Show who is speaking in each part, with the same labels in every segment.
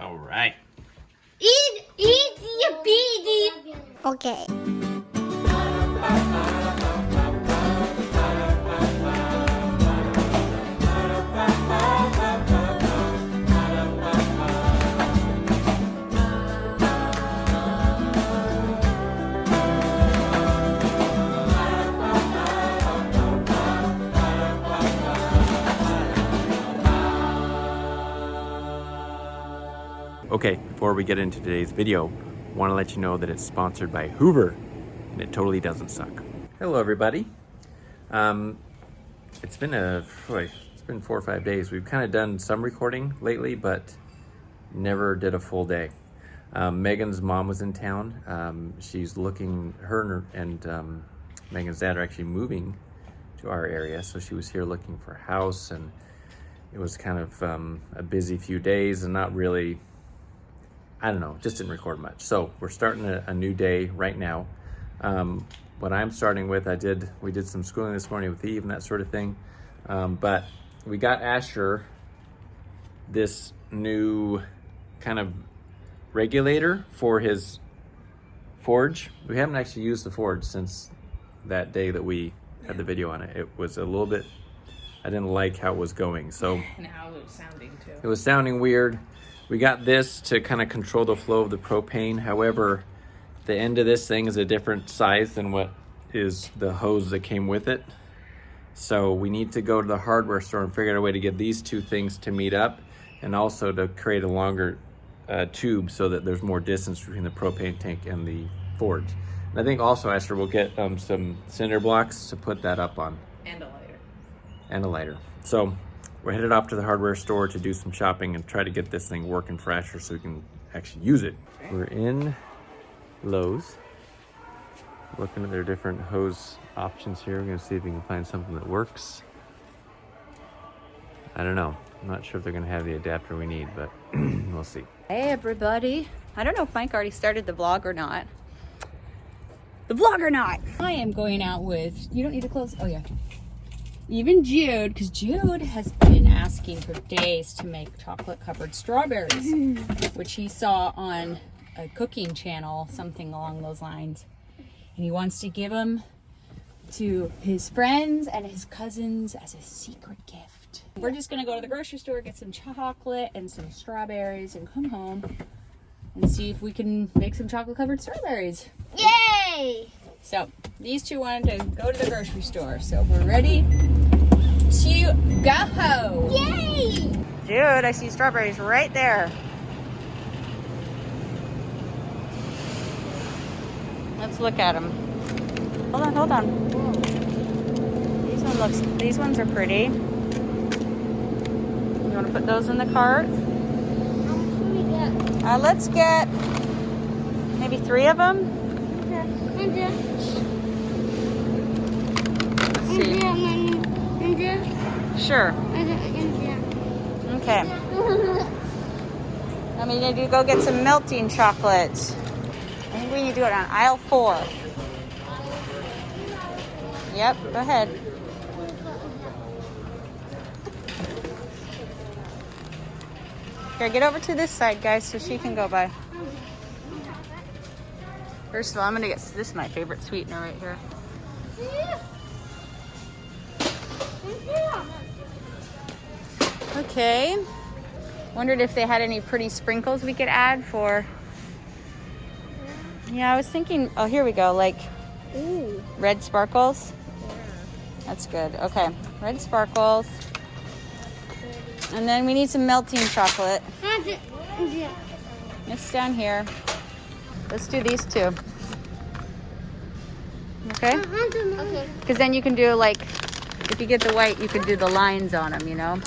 Speaker 1: All right.
Speaker 2: Easy peasy. Okay.
Speaker 1: Okay, before we get into today's video, I want to let you know that it's sponsored by Hoover, and it totally doesn't suck. Hello, everybody. It's been 4 or 5 days. We've kind of done some recording lately, but never did a full day. Megan's mom was in town. She's looking, her and Megan's dad are actually moving to our area, so she was here looking for a house, and it was kind of a busy few days and not really, I don't know, just didn't record much. So we're starting a new day right now. What I'm starting with, we did some schooling this morning with Eve and that sort of thing. But we got Asher this new kind of regulator for his forge. We haven't actually used the forge since that day that we had the video on it. It was a little bit, I didn't like how it was going. So
Speaker 3: and how it was sounding too.
Speaker 1: It was sounding weird. We got this to kind of control the flow of the propane. However, the end of this thing is a different size than what is the hose that came with it. So we need to go to the hardware store and figure out a way to get these two things to meet up, and also to create a longer tube so that there's more distance between the propane tank and the forge. And I think also, Asher, we'll get some cinder blocks to put that up on.
Speaker 3: And a lighter.
Speaker 1: And a lighter. So we're headed off to the hardware store to do some shopping and try to get this thing working for Asher so we can actually use it. We're in Lowe's, looking at their different hose options here. We're gonna see if we can find something that works. I don't know. I'm not sure if they're gonna have the adapter we need, but we'll see.
Speaker 4: Hey everybody. I don't know if Mike already started the vlog or not. The vlog or not. I am going out with, you don't need to close, oh yeah. Even Jude, because Jude has been asking for days to make chocolate covered strawberries, which he saw on a cooking channel, something along those lines. And he wants to give them to his friends and his cousins as a secret gift. We're just gonna go to the grocery store, get some chocolate and some strawberries and come home and see if we can make some chocolate covered strawberries.
Speaker 2: Yay!
Speaker 4: So these two wanted to go to the grocery store, so we're ready to go.
Speaker 2: Yay!
Speaker 4: Dude, I see strawberries right there. Let's look at them. Hold on. These ones are pretty. You want to put those in the cart?
Speaker 2: How much can we get?
Speaker 4: Let's get maybe 3 of them. Let's see. Sure. Okay. I mean, need to go get some melting chocolate. I think we need to do it on aisle 4. Yep, go ahead. Here, get over to this side, guys, so she can go by. First of all, I'm gonna get, this is my favorite sweetener right here. Okay. Wondered if they had any pretty sprinkles we could add for, yeah, I was thinking, oh, here we go, like red sparkles. That's good. Okay, red sparkles. And then we need some melting chocolate. It's down here. Let's do these two. Okay?
Speaker 2: Okay.
Speaker 4: Because then you can do, like, if you get the white, you can do the lines on them, you know?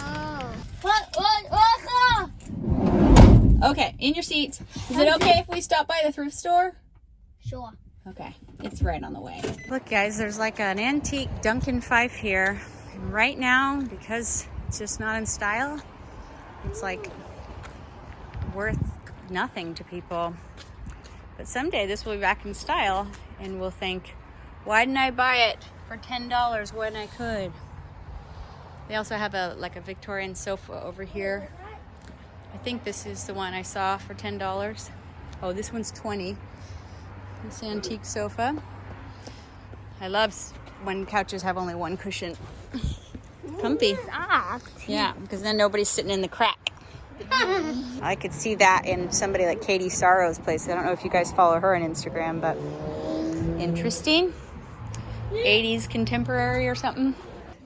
Speaker 4: Okay, in your seats. Is it okay if we stop by the thrift store?
Speaker 2: Sure.
Speaker 4: Okay, it's right on the way. Look, guys, there's like an antique Duncan Fife here. And right now, because it's just not in style, it's like worth nothing to people. But someday this will be back in style and we'll think, why didn't I buy it for $10 when I could? They also have a Victorian sofa over here. I think this is the one I saw for $10. Oh, this one's $20. This antique sofa. I love when couches have only one cushion. Comfy. Yeah, because then nobody's sitting in the crack. I could see that in somebody like Katie Sorrow's place. I don't know if you guys follow her on Instagram, but interesting. 80s contemporary or something.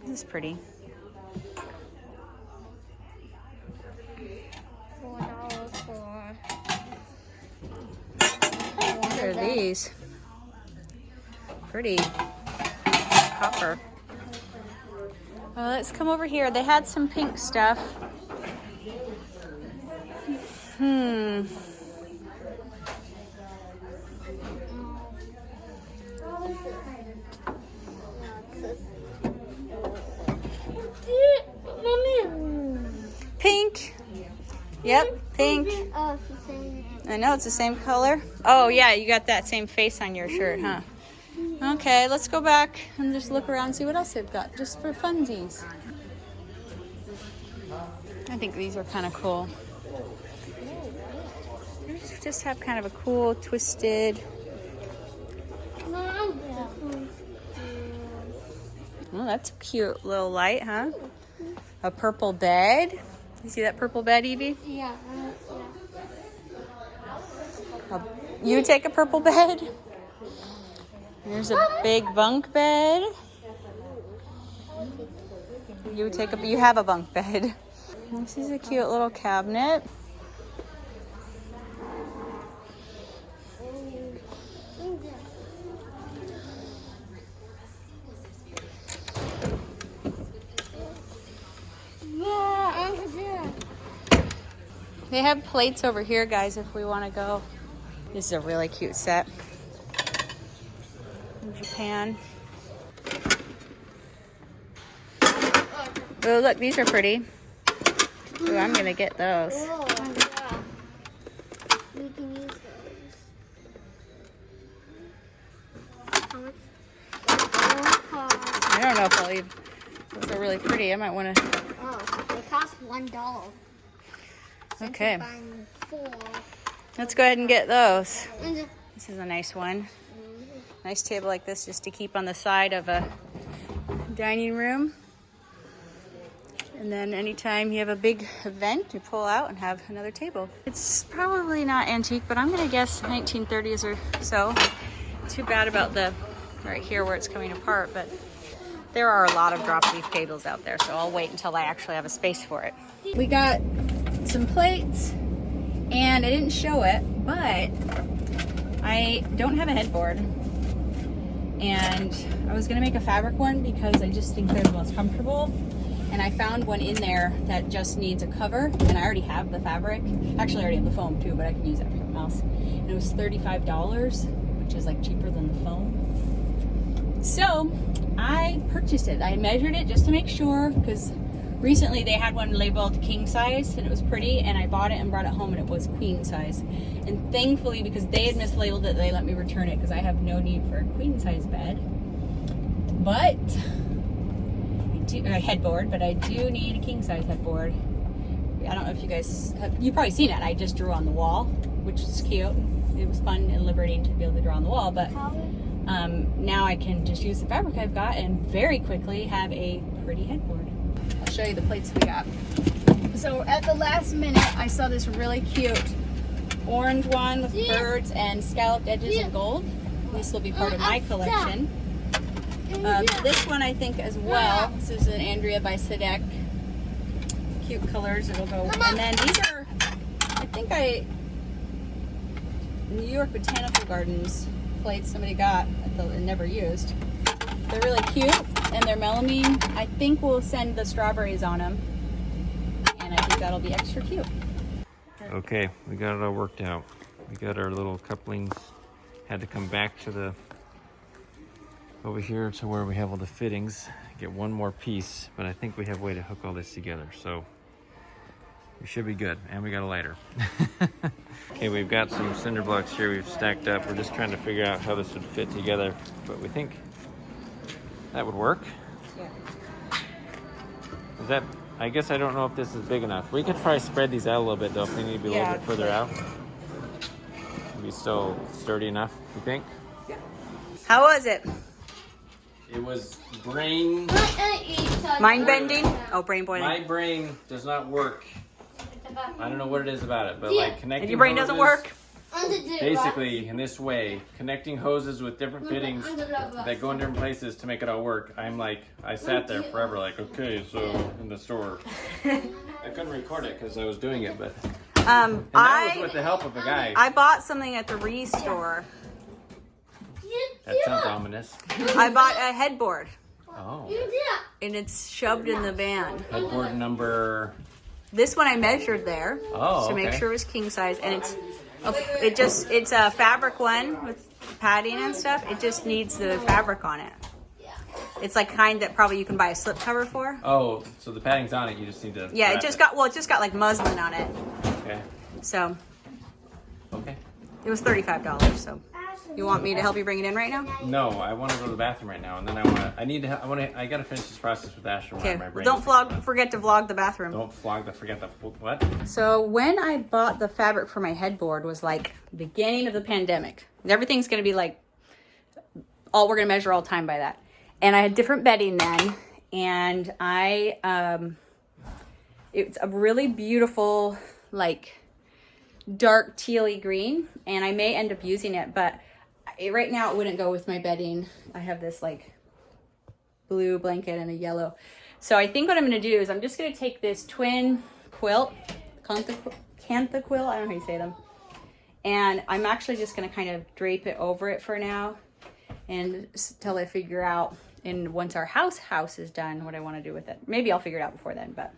Speaker 4: This is pretty.
Speaker 2: $4 for.
Speaker 4: What are these? Pretty copper. Oh, let's come over here. They had some pink stuff. Pink. Yep, pink.
Speaker 2: Oh, she's saying
Speaker 4: I know, it's the same color. Oh, yeah, you got that same face on your shirt, huh? Okay, let's go back and just look around and see what else they've got, just for funsies. I think these are kind of cool. These just have kind of a cool, twisted... Oh, that's a cute little light, huh? A purple bed. You see that purple bed, Evie?
Speaker 2: Yeah.
Speaker 4: You take a purple bed. There's a big bunk bed. You have a bunk bed. This is a cute little cabinet. They have plates over here, guys, if we want to go. This is a really cute set. In Japan. Oh, look, these are pretty. Ooh, I'm going to get those.
Speaker 2: Oh, yeah. We can use those. How much?
Speaker 4: I don't know if I'll even... Those are really pretty. I might want to...
Speaker 2: Oh, they cost $1.
Speaker 4: Okay.
Speaker 2: Buying 4.
Speaker 4: Let's go ahead and get those. This is a nice one. Nice table like this just to keep on the side of a dining room. And then anytime you have a big event, you pull out and have another table. It's probably not antique, but I'm going to guess 1930s or so. Too bad about the right here where it's coming apart, but there are a lot of drop leaf tables out there, so I'll wait until I actually have a space for it. We got some plates, and I didn't show it, but I don't have a headboard. And I was gonna make a fabric one because I just think they're the most comfortable. And I found one in there that just needs a cover, and I already have the fabric. Actually, I already have the foam too, but I can use that for something else. And it was $35, which is like cheaper than the foam. So I purchased it. I measured it just to make sure, because recently they had one labeled king size and it was pretty, and I bought it and brought it home and it was queen size. And thankfully, because they had mislabeled it, they let me return it because I have no need for a queen size bed. But a headboard, but I do need a king size headboard. I don't know if you guys have, you've probably seen it. I just drew on the wall, which is cute. It was fun and liberating to be able to draw on the wall, but now I can just use the fabric I've got and very quickly have a pretty headboard. I'll show you the plates we got. So at the last minute, I saw this really cute orange one with birds and scalloped edges in gold. This will be part of my collection. This one I think as well. This is an Andrea by Sadek. Cute colors. It'll go. And then these are, I think New York Botanical Gardens plates somebody got and never used. They're really cute and they're melamine. I think we'll send the strawberries on them, and I think that'll be extra cute.
Speaker 1: Okay, we got it all worked out. We got our little couplings. Had to come back to the over here to where we have all the fittings. Get one more piece, but I think we have a way to hook all this together, so we should be good. And we got a lighter. Okay, we've got some cinder blocks here we've stacked up. We're just trying to figure out how this would fit together, but we think that would work.
Speaker 4: Yeah.
Speaker 1: Is that I guess I don't know if this is big enough. We could probably spread these out a little bit though if they need to be a little bit further out. Be still sturdy enough, you think?
Speaker 4: How was it?
Speaker 1: It was brain...
Speaker 4: Mind bending? Oh, brain boiling.
Speaker 1: My brain does not work. I don't know what it is about it, but like connecting
Speaker 4: And your brain doesn't work?
Speaker 1: Basically, in this way, connecting hoses with different fittings that go in different places to make it all work. I'm like, I sat there forever like, okay, so in the store. I couldn't record it because I was doing it, but... and that was with the help of a guy.
Speaker 4: I bought something at the Restore.
Speaker 1: That sounds ominous.
Speaker 4: I bought a headboard.
Speaker 1: Oh.
Speaker 4: And it's shoved in the van.
Speaker 1: Headboard number...
Speaker 4: This one I measured there to make sure it was king size, and it's a fabric one with padding and stuff. It just needs the fabric on it. It's like kind that probably you can buy a slip cover for.
Speaker 1: Oh, so the padding's on it. You just need to.
Speaker 4: Yeah, it just got like muslin on it.
Speaker 1: Okay.
Speaker 4: So.
Speaker 1: Okay.
Speaker 4: It was $35. So. You want me to help you bring it in right now?
Speaker 1: No, I want to go to the bathroom right now, and then I gotta finish this process with Asher.
Speaker 4: Okay. Don't forget to vlog the bathroom.
Speaker 1: Don't forget the what?
Speaker 4: So when I bought the fabric for my headboard was like beginning of the pandemic. Everything's gonna be like, we're gonna measure all time by that. And I had different bedding then, and it's a really beautiful like dark tealy green, and I may end up using it, but right now it wouldn't go with my bedding. I have this like blue blanket and a yellow. So I think what I'm going to do is I'm just going to take this twin quilt, Cantha quilt, I don't know how you say them. And I'm actually just going to kind of drape it over it for now until I figure out, and once our house is done, what I want to do with it. Maybe I'll figure it out before then, but.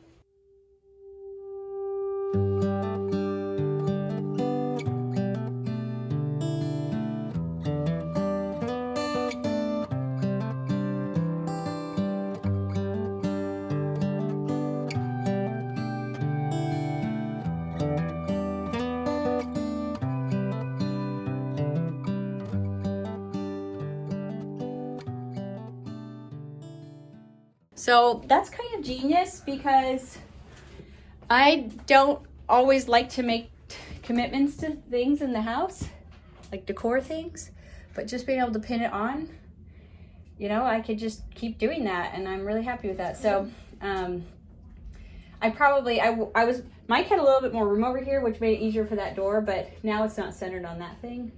Speaker 4: So that's kind of genius because I don't always like to make commitments to things in the house, like decor things, but just being able to pin it on, you know, I could just keep doing that, and I'm really happy with that. So Mike had a little bit more room over here, which made it easier for that door, but now it's not centered on that thing.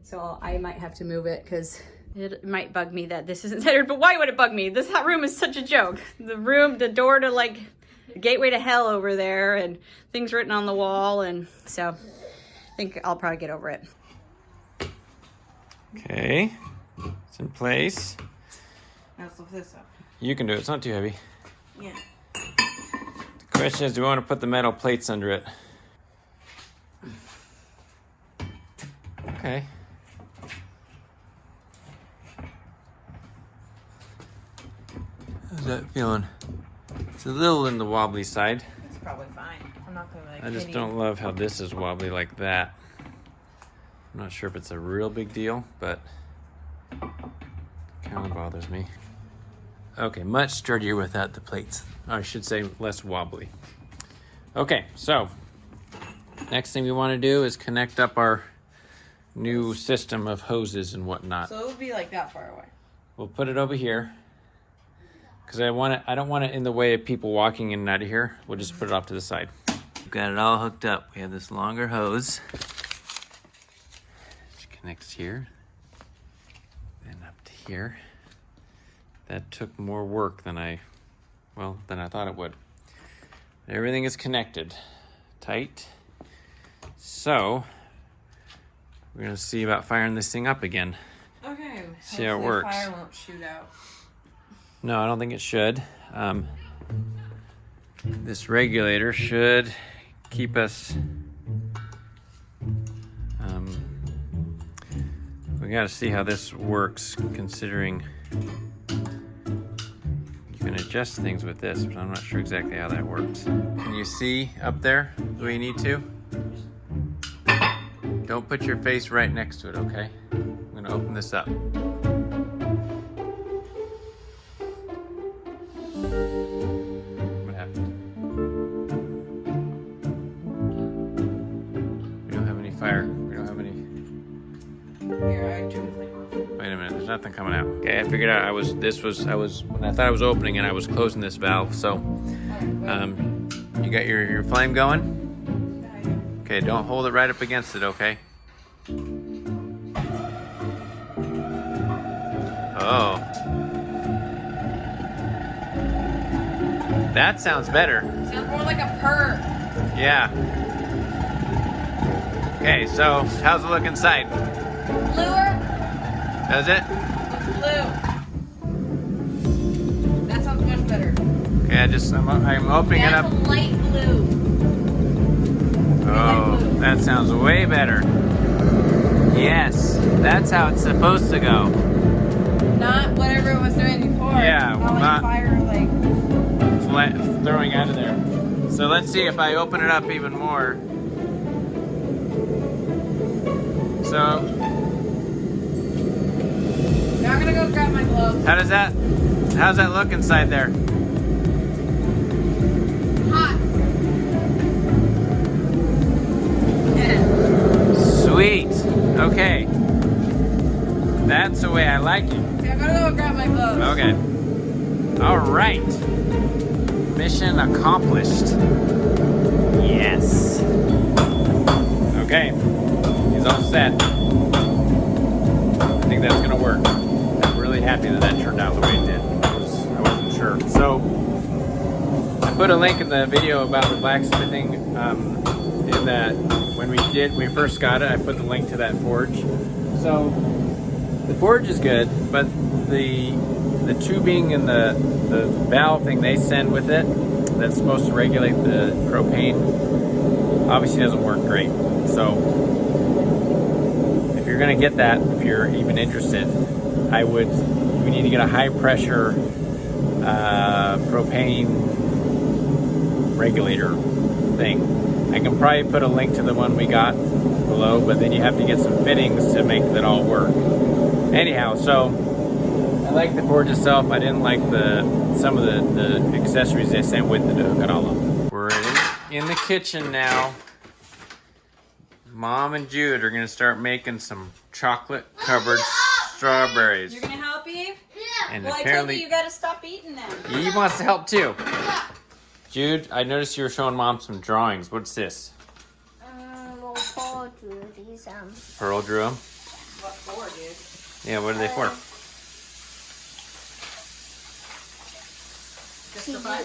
Speaker 4: So I might have to move it because it might bug me that this isn't centered, but why would it bug me? This room is such a joke. The door to like the gateway to hell over there, and things written on the wall, and so I think I'll probably get over it.
Speaker 1: Okay, it's in place.
Speaker 3: Now let's lift this up.
Speaker 1: You can do it. It's not too heavy.
Speaker 3: Yeah.
Speaker 1: The question is, do we want to put the metal plates under it? Okay. How's that feeling? It's a little in the wobbly side.
Speaker 3: It's probably fine. I'm not gonna like.
Speaker 1: I just don't love how this is wobbly like that. I'm not sure if it's a real big deal, but it kind of bothers me. Okay, much sturdier without the plates. I should say less wobbly. Okay, so next thing we want to do is connect up our new system of hoses and whatnot.
Speaker 3: So it would be like that far away.
Speaker 1: We'll put it over here because I don't want it in the way of people walking in and out of here. We'll just put it off to the side. We've got it all hooked up. We have this longer hose, which connects here, then up to here. That took more work than I thought it would. Everything is connected tight. So we're gonna see about firing this thing up again.
Speaker 3: Okay.
Speaker 1: See how it works.
Speaker 3: Fire won't shoot out.
Speaker 1: No, I don't think it should. This regulator should keep us. We got to see how this works, considering you can adjust things with this, but I'm not sure exactly how that works. Can you see up there where you need to? Don't put your face right next to it, okay? I'm gonna open this up. What happened? fire. We don't have any.
Speaker 3: Here, I turned the flame off.
Speaker 1: Wait a minute, there's nothing coming out. Okay, I figured out when I thought I was opening and I was closing this valve. So, you got your flame going? Okay, don't hold it right up against it, okay? Oh. That sounds better.
Speaker 3: Sounds more like a purr.
Speaker 1: Yeah. Okay, so how's it look inside?
Speaker 3: Bluer?
Speaker 1: Does it?
Speaker 3: Looks blue. That sounds much better.
Speaker 1: Okay, I'm opening it up.
Speaker 3: That's a light blue.
Speaker 1: Oh, that sounds way better. Yes, that's how it's supposed to go.
Speaker 3: Not whatever it was doing before.
Speaker 1: Yeah, well, not
Speaker 3: fire like.
Speaker 1: throwing out of there. So let's see if I open it up even more. So,
Speaker 3: Now I'm gonna go grab my gloves.
Speaker 1: how's that look inside there?
Speaker 3: Hot.
Speaker 1: Sweet. Okay. That's the way I like it.
Speaker 3: Okay, I'm gonna go grab my gloves.
Speaker 1: Okay. All right. Mission accomplished. Yes. Okay. He's all set. I think that's gonna work. I'm really happy that turned out the way it did. I wasn't sure. So I put a link in the video about the blacksmithing. In that when we first got it, I put the link to that forge. So the forge is good, but the tubing and the valve thing they send with it that's supposed to regulate the propane obviously doesn't work great. So if you're gonna get that, if you're even interested, we need to get a high pressure propane regulator thing. I can probably put a link to the one we got below, but then you have to get some fittings to make that all work. Anyhow, so I like the forge itself. I didn't like some of the accessories they sent with it to hook it all up. We're in the kitchen now. Mom and Jude are gonna start making some chocolate covered strawberries.
Speaker 3: You're gonna help Eve?
Speaker 1: And
Speaker 3: Well, I told
Speaker 1: apparently
Speaker 3: you you gotta stop eating them.
Speaker 1: Eve wants to help too. Jude, I noticed you were showing Mom some drawings. What's this?
Speaker 2: Well, Paul drew these.
Speaker 1: Pearl drew them?
Speaker 3: What for, dude?
Speaker 1: Yeah, what are they for?
Speaker 3: Just for fun?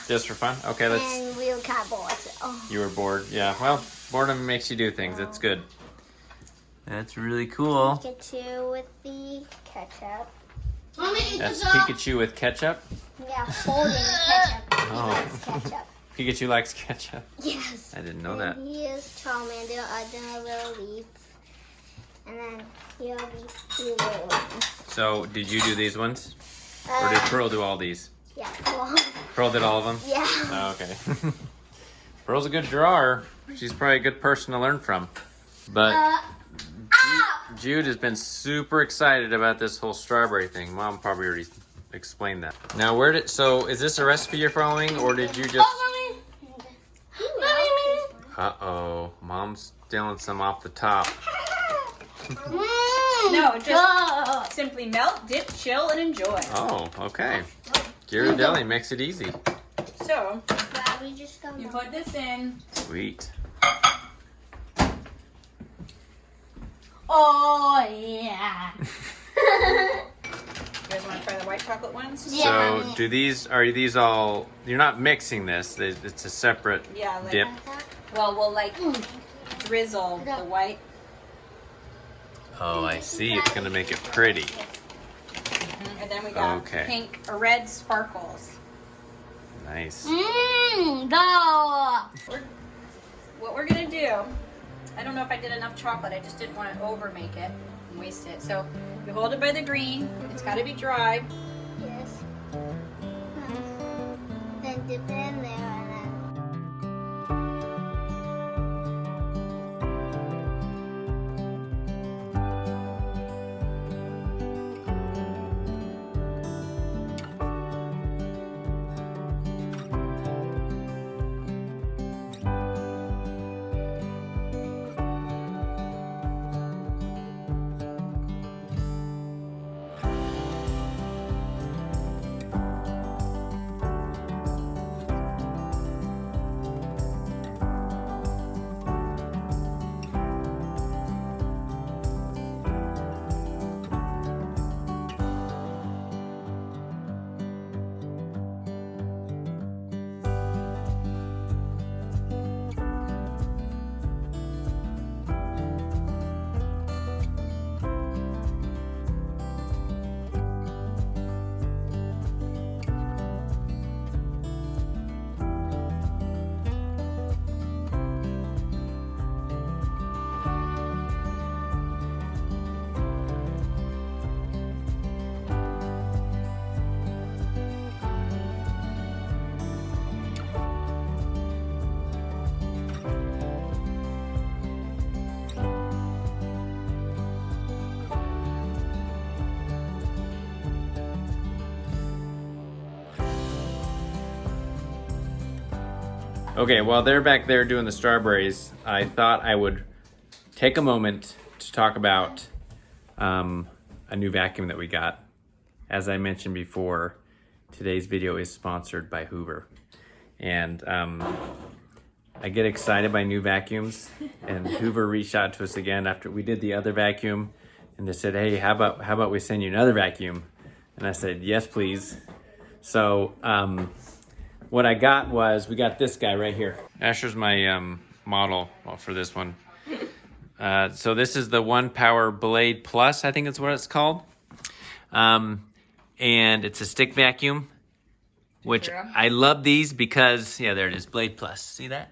Speaker 1: Just for fun? Okay, let's...
Speaker 2: And real cardboard. Oh.
Speaker 1: You were bored. Yeah, well, boredom makes you do things. That's good. That's really cool.
Speaker 2: Pikachu with the ketchup.
Speaker 1: That's Pikachu with ketchup?
Speaker 2: Yeah, holding ketchup. He
Speaker 1: Oh.
Speaker 2: likes ketchup.
Speaker 1: Pikachu likes ketchup.
Speaker 2: Yes.
Speaker 1: I didn't know
Speaker 2: And
Speaker 1: that.
Speaker 2: he is Charmander, a little leaf. And then here are these two little ones.
Speaker 1: So, did you do these ones? Or did Pearl do all these?
Speaker 2: Yeah, cool.
Speaker 1: Pearl did all of them?
Speaker 2: Yeah.
Speaker 1: Oh, okay. Pearl's a good drawer. She's probably a good person to learn from. But Jude has been super excited about this whole strawberry thing. Mom probably already explained that. Now, so is this a recipe you're following, or did you just... Uh-oh, Mom's stealing some off the top.
Speaker 3: No, just simply melt, dip, chill, and enjoy.
Speaker 1: Oh, okay. Ghirardelli makes it easy.
Speaker 3: So,
Speaker 2: We just go
Speaker 3: you put this in.
Speaker 1: Sweet.
Speaker 2: Oh, yeah.
Speaker 3: You guys want to try the white chocolate ones?
Speaker 2: Yeah.
Speaker 1: So, are these all... You're not mixing this. It's a separate
Speaker 3: Yeah, like,
Speaker 1: dip.
Speaker 3: well, we'll like drizzle the white.
Speaker 1: Oh, I see. It's going to make it pretty.
Speaker 3: And then we got
Speaker 1: Okay.
Speaker 3: pink or red sparkles.
Speaker 1: Nice.
Speaker 3: What we're gonna do, I don't know if I did enough chocolate, I just didn't want to over make it and waste it. So you hold it by the green, it's got to be dry.
Speaker 2: Yes. Then dip it in there and then.
Speaker 1: Okay, while they're back there doing the strawberries, I thought I would take a moment to talk about a new vacuum that we got. As I mentioned before, today's video is sponsored by Hoover. And I get excited by new vacuums, and Hoover reached out to us again after we did the other vacuum, and they said, hey, how about we send you another vacuum? And I said, yes, please. So what I got was, we got this guy right here. Asher's my model for this one. So this is the One Power Blade Plus, I think that's what it's called. And it's a stick vacuum, which I love these because, yeah, there it is, Blade Plus. See that?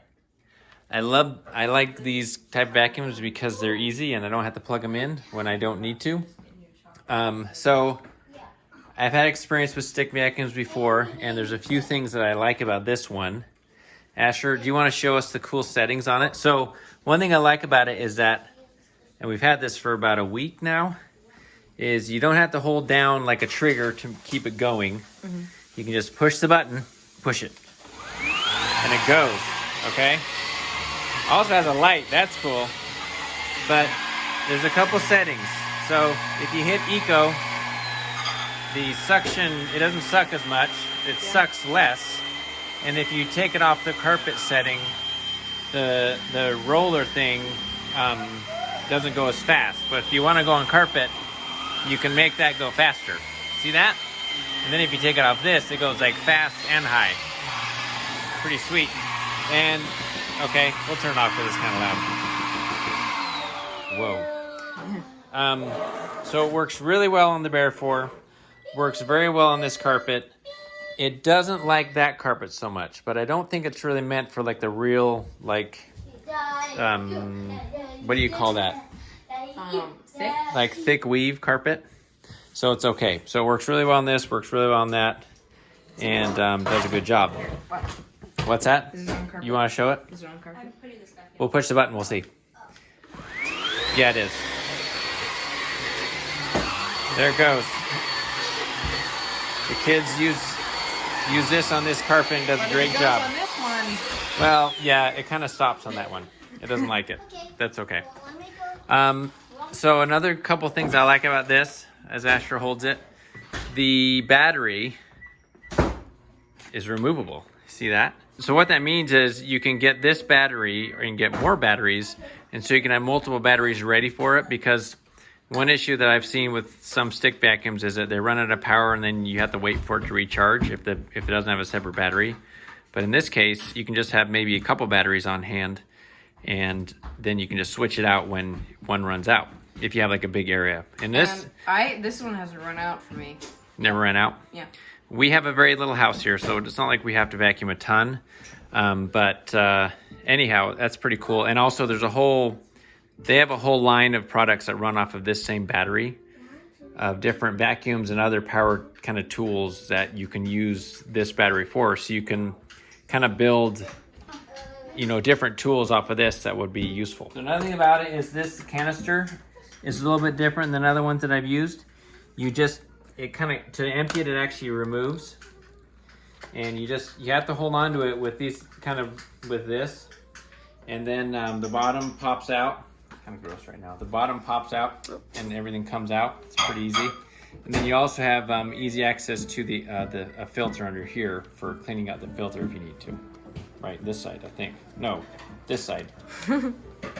Speaker 1: I like these type of vacuums because they're easy and I don't have to plug them in when I don't need to. So I've had experience with stick vacuums before, and there's a few things that I like about this one. Asher, do you want to show us the cool settings on it? So one thing I like about it is that, and we've had this for about a week now, is you don't have to hold down like a trigger to keep it going. Mm-hmm. You can just push the button, push it, and it goes, okay? Also has a light, that's cool. But there's a couple settings. So if you hit Eco, the suction, it doesn't suck as much, it sucks less. And if you take it off the carpet setting, the roller thing doesn't go as fast. But if you want to go on carpet, you can make that go faster. See that? And then if you take it off this, it goes like fast and high. Pretty sweet. And okay, we'll turn it off because it's kind of loud. Whoa. So it works really well on the Bear 4. Works very well on this carpet. It doesn't like that carpet so much, but I don't think it's really meant for like the real, like, what do you call that?
Speaker 3: Thick?
Speaker 1: Like thick weave carpet. So it's okay. So it works really well on this, works really well on that, and does a good job. What's that?
Speaker 3: Is it on carpet?
Speaker 1: You want to show it?
Speaker 3: Is it on carpet?
Speaker 1: We'll push the button, we'll see. Yeah, it is. There it goes. The kids use this on this carpet and does a great job.
Speaker 3: On this one.
Speaker 1: Well, yeah, it kind of stops on that one. It doesn't like it. That's okay. So another couple things I like about this, as Asher holds it, the battery is removable. See that? So what that means is you can get this battery, or you can get more batteries, and so you can have multiple batteries ready for it, because one issue that I've seen with some stick vacuums is that they run out of power and then you have to wait for it to recharge if it doesn't have a separate battery. But in this case, you can just have maybe a couple batteries on hand, and then you can just switch it out when one runs out, if you have like a big area. And this
Speaker 5: one hasn't run out for me.
Speaker 1: never ran out.
Speaker 5: Yeah.
Speaker 1: We have a very little house here, so it's not like we have to vacuum a ton. But anyhow, that's pretty cool. And also they have a whole line of products that run off of this same battery, of different vacuums and other power kind of tools that you can use this battery for. So you can kind of build, different tools off of this that would be useful. So another thing about it is this canister is a little bit different than other ones that I've used. To empty it, it actually removes. And you have to hold on to it with this. And then the bottom pops out. Kind of gross right now. The bottom pops out and everything comes out. It's pretty easy. And then you also have easy access to a filter under here for cleaning out the filter if you need to. Right, this side, I think. No, this side. I'm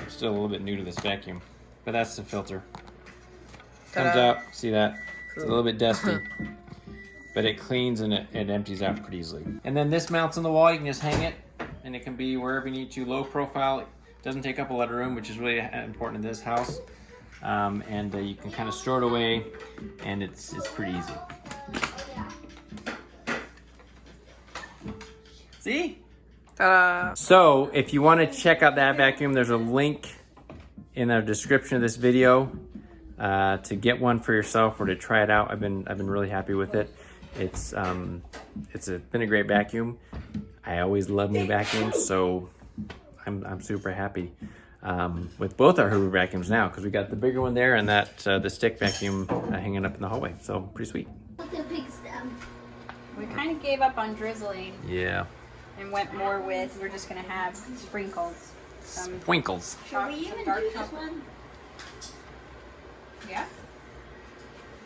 Speaker 1: still a little bit new to this vacuum, but that's the filter. Comes out, see that? It's a little bit dusty, but it cleans and it empties out pretty easily. And then this mounts on the wall. You can just hang it, and it can be wherever you need to. Low profile. It doesn't take up a lot of room, which is really important in this house. And you can kind of store it away, and it's pretty easy. See? So if you want to check out that vacuum, there's a link in the description of this video to get one for yourself or to try it out. I've been really happy with it. It's been a great vacuum. I always love new vacuums, so I'm super happy with both our Hoover vacuums now, because we got the bigger one there and the stick vacuum hanging up in the hallway. So pretty sweet.
Speaker 2: Look at big stuff.
Speaker 3: We kind of gave up on drizzling.
Speaker 1: Yeah.
Speaker 3: and went more with, we're just gonna have sprinkles. Some
Speaker 1: Twinkles.
Speaker 3: dark chocolate. Yeah.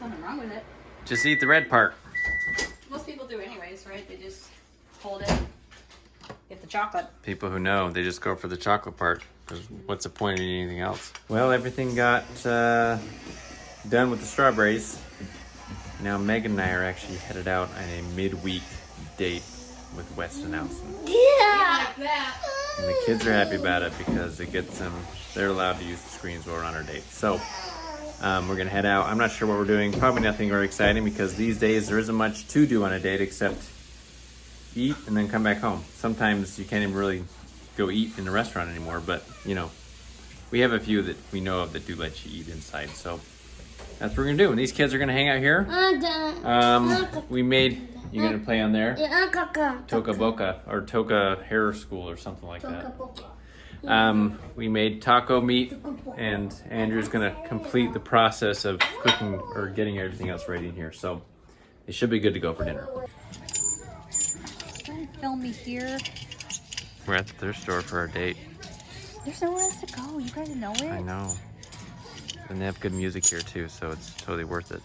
Speaker 3: Nothing wrong with it.
Speaker 1: Just eat the red part.
Speaker 3: Most people do anyways, right? They just hold it, get the chocolate.
Speaker 1: People who know, they just go for the chocolate part. 'Cause what's the point of eating anything else? Well, everything got done with the strawberries. Now Megan and I are actually headed out on a midweek date with Weston Allison.
Speaker 2: Yeah.
Speaker 1: And the kids are happy about it because it gets them, they're allowed to use the screens while we're on our date. So we're gonna head out. I'm not sure what we're doing. Probably nothing very exciting because these days there isn't much to do on a date except eat and then come back home. Sometimes you can't even really go eat in a restaurant anymore, but you know, we have a few that we know of that do let you eat inside. So that's what we're gonna do. And these kids are gonna hang out here. We made, you're gonna play on there? Toca Boca or Toca Hair School or something like that. We made taco meat, and Andrew's gonna complete the process of cooking or getting everything else ready in here. So it should be good to go for dinner.
Speaker 4: Don't film me here.
Speaker 1: We're at the thrift store for our date.
Speaker 4: There's nowhere else to go. You guys know it.
Speaker 1: I know. And they have good music here too, so it's totally worth it.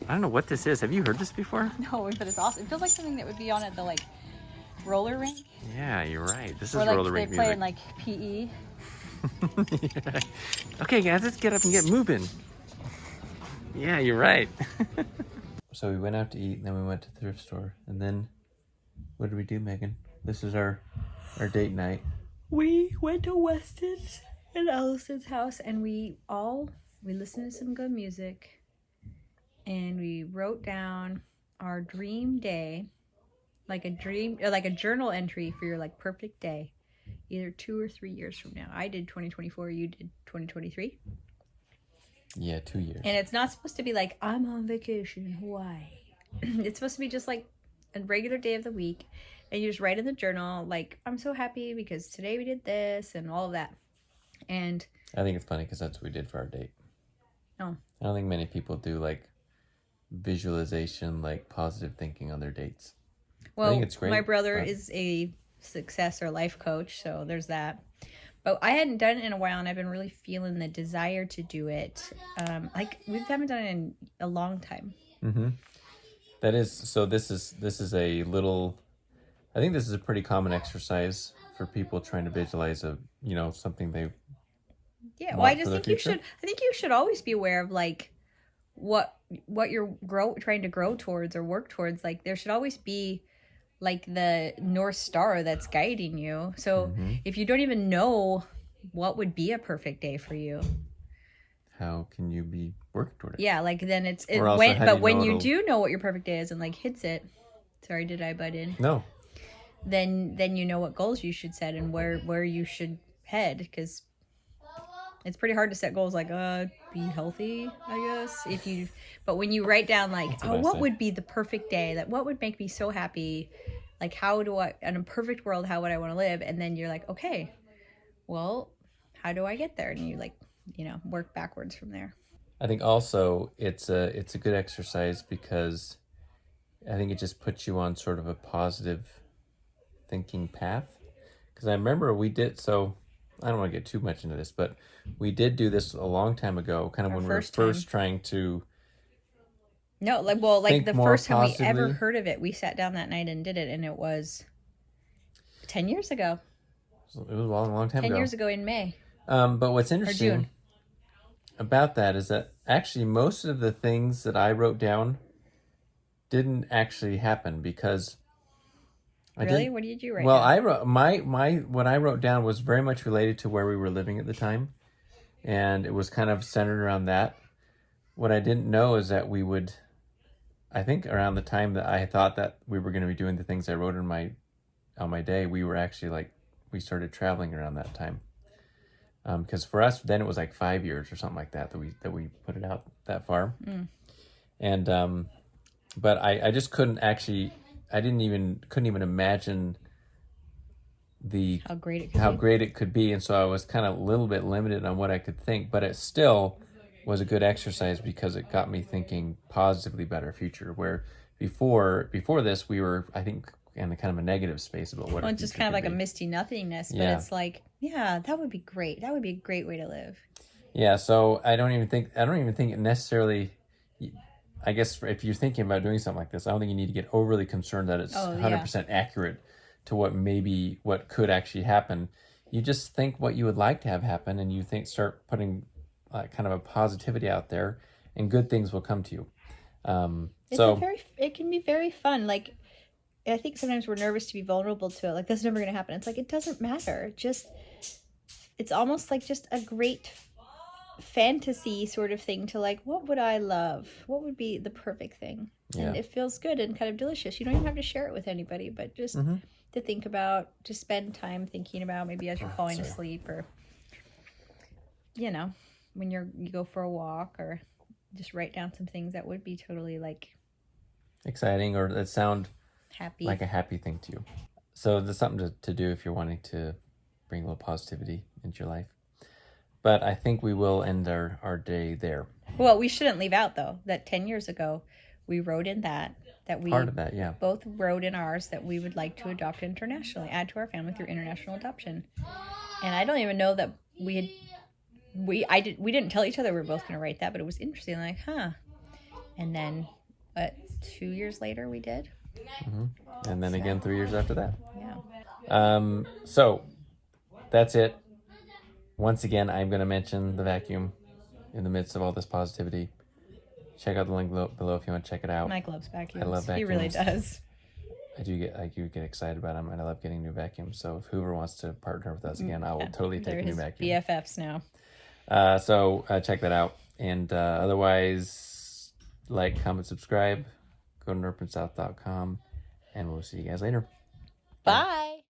Speaker 1: I don't know what this is. Have you heard this before?
Speaker 4: No, but it's awesome. It feels like something that would be on at the like roller rink.
Speaker 1: Yeah, you're right. This is
Speaker 4: Or like
Speaker 1: roller
Speaker 4: they
Speaker 1: rink
Speaker 4: play
Speaker 1: music.
Speaker 4: in like PE.
Speaker 1: Yeah. Okay, guys, let's get up and get moving. Yeah, you're right. So we went out to eat, and then we went to the thrift store, and then what did we do, Megan? This is our date night.
Speaker 4: We went to Weston's and Allison's house, and we listened to some good music, and we wrote down our dream day, like a journal entry for your like perfect day, either 2 or 3 years from now. I did 2024. You did 2023.
Speaker 1: Yeah, 2 years.
Speaker 4: And it's not supposed to be like, I'm on vacation in Hawaii. It's supposed to be just like a regular day of the week. And you just write in the journal, like, I'm so happy because today we did this and all of that. And
Speaker 1: I think it's funny because that's what we did for our date.
Speaker 4: oh,
Speaker 1: I don't think many people do like visualization, like positive thinking on their dates.
Speaker 4: well,
Speaker 1: I think it's great.
Speaker 4: my brother
Speaker 1: but-
Speaker 4: is a success or life coach, so there's that. But I hadn't done it in a while, and I've been really feeling the desire to do it. Like we haven't done it in a long time.
Speaker 1: Mm-hmm. That is, so this is a little, I think this is a pretty common exercise for people trying to visualize something they
Speaker 4: Yeah, well, I
Speaker 1: want
Speaker 4: just
Speaker 1: for the
Speaker 4: think
Speaker 1: future?
Speaker 4: I think you should always be aware of like what you're trying to grow towards or work towards. Like there should always be like the North Star that's guiding you. So
Speaker 1: Mm-hmm.
Speaker 4: if you don't even know what would be a perfect day for you,
Speaker 1: how can you be working toward it?
Speaker 4: yeah, like then
Speaker 1: Or also, how do you
Speaker 4: when
Speaker 1: know
Speaker 4: you
Speaker 1: it'll-
Speaker 4: do know what your perfect day is and like hits it. Sorry, did I butt in?
Speaker 1: No.
Speaker 4: Then you know what goals you should set and where you should head, because it's pretty hard to set goals like be healthy, I guess, but when you write down like
Speaker 1: what I
Speaker 4: what
Speaker 1: say.
Speaker 4: would be the perfect day, that what would make me so happy, like how do I, in a perfect world, how would I want to live, and then you're like, okay, well, how do I get there, and you like work backwards from there.
Speaker 1: I think also it's a good exercise because I think it just puts you on sort of a positive thinking path. Because I remember we did, so I don't want to get too much into this, but we did do this a long time ago, kind of
Speaker 4: Our
Speaker 1: when we were
Speaker 4: first time.
Speaker 1: first trying to.
Speaker 4: No, like
Speaker 1: Think
Speaker 4: the
Speaker 1: more
Speaker 4: first time we ever
Speaker 1: positively.
Speaker 4: heard of it, we sat down that night and did it, and it was 10 years ago.
Speaker 1: It was a long time
Speaker 4: 10
Speaker 1: ago.
Speaker 4: years ago in May.
Speaker 1: But what's
Speaker 4: June.
Speaker 1: interesting about that is that actually most of the things that I wrote down didn't actually happen because I
Speaker 4: Really?
Speaker 1: didn't.
Speaker 4: What did you write
Speaker 1: Well,
Speaker 4: down?
Speaker 1: I wrote my what I wrote down was very much related to where we were living at the time, and it was kind of centered around that. What I didn't know is that we would, I think around the time that I thought that we were going to be doing the things I wrote on my day, we were actually we started traveling around that time. Because for us then it was like 5 years or something like that we put it out that far. And but I just couldn't even imagine
Speaker 4: How great it could
Speaker 1: how
Speaker 4: be.
Speaker 1: great it could be, and so I was kind of a little bit limited on what I could think, but it still was a good exercise because it got me thinking positively about our future, where before this we were, I think, in a kind of a negative space about what.
Speaker 4: Well,
Speaker 1: our
Speaker 4: it's just
Speaker 1: future
Speaker 4: kind of
Speaker 1: could
Speaker 4: like a
Speaker 1: be.
Speaker 4: misty nothingness, but
Speaker 1: Yeah.
Speaker 4: it's like, yeah, that would be great. That would be a great way to live.
Speaker 1: Yeah, so I don't even think it necessarily. I guess if you're thinking about doing something like this, I don't think you need to get overly concerned that it's
Speaker 4: Oh,
Speaker 1: 100% accurate to what could actually happen. You just think what you would like to have happen, and you start putting kind of a positivity out there, and good things will come to you.
Speaker 4: It can be very fun. Like, I think sometimes we're nervous to be vulnerable to it. Like, that's never going to happen. It's like, it doesn't matter. It's almost like just a great fantasy sort of thing to like, what would I love? What would be the perfect thing? And it feels good and kind of delicious. You don't even have to share it with anybody, but just to think about, to spend time thinking about, maybe as you're falling asleep, or, you know, when you go for a walk, or just write down some things that would be totally like
Speaker 1: exciting, or that sound
Speaker 4: happy,
Speaker 1: like a happy thing to you. So there's something to do if you're wanting to bring a little positivity into your life. But I think we will end our day there.
Speaker 4: Well, we shouldn't leave out, though, that 10 years ago, we wrote in that we
Speaker 1: Part of that, yeah.
Speaker 4: both wrote in ours that we would like to adopt internationally, add to our family through international adoption. And I don't even know that we didn't tell each other we were both going to write that, but it was interesting, like, huh. And then, 2 years later, we did.
Speaker 1: And then again 3 years after that.
Speaker 4: Yeah.
Speaker 1: So that's it. Once again, I'm going to mention the vacuum in the midst of all this positivity. Check out the link below if you want to check it out.
Speaker 4: Mike loves vacuums.
Speaker 1: I love vacuums.
Speaker 4: He really does.
Speaker 1: I do get excited about them, and I love getting new vacuums. So if Hoover wants to partner with us again, I will totally take a new vacuum.
Speaker 4: BFFs now.
Speaker 1: So check that out. And otherwise, like, comment, subscribe. Go to knorppandsouth.com, and we'll see you guys later.
Speaker 4: Bye.